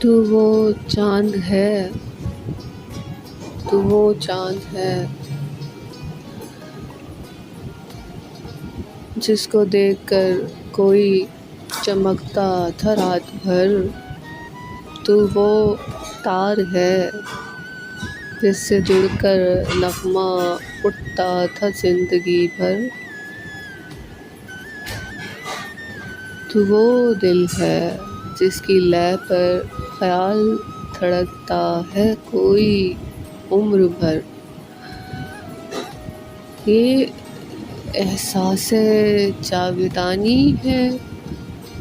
تو وہ چاند ہے، تو وہ چاند ہے جس کو دیکھ کر کوئی چمکتا تھا رات بھر۔ تو وہ تار ہے جس سے جڑ کر نغمہ اٹھتا تھا زندگی بھر۔ تو وہ دل ہے جس کی لے پر خیال دھڑکتا ہے کوئی عمر بھر۔ یہ احساس جاودانی ہے،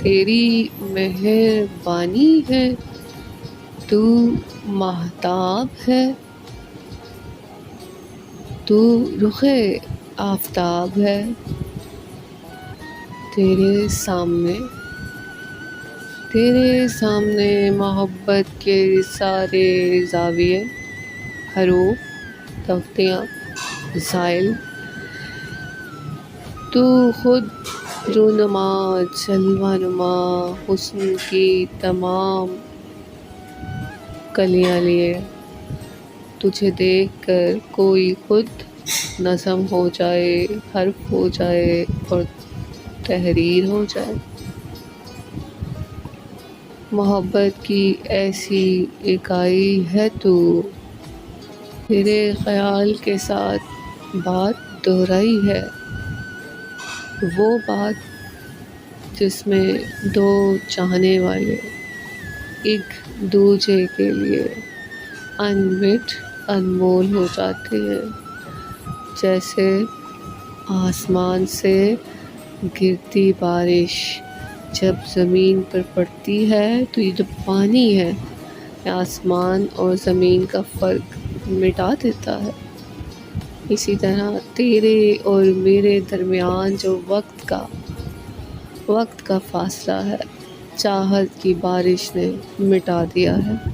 تیری مہربانی ہے۔ تو ماہتاب ہے، تو رخ آفتاب ہے۔ تیرے سامنے محبت کے سارے زاویے، حروف، تختیاں زائل۔ تو خود رونما، جلوہ نما، حسن کی تمام کلیاں لیے۔ تجھے دیکھ کر کوئی خود نظم ہو جائے، حرف ہو جائے اور تحریر ہو جائے۔ محبت کی ایسی اکائی ہے تو، تیرے خیال کے ساتھ بات دہرائی ہے۔ وہ بات جس میں دو چاہنے والے ایک دوجے کے لیے انمٹ انمول ہو جاتے ہیں۔ جیسے آسمان سے گرتی بارش جب زمین پر پڑتی ہے تو یہ جو پانی ہے آسمان اور زمین کا فرق مٹا دیتا ہے۔ اسی طرح تیرے اور میرے درمیان جو وقت کا فاصلہ ہے، چاہت کی بارش نے مٹا دیا ہے۔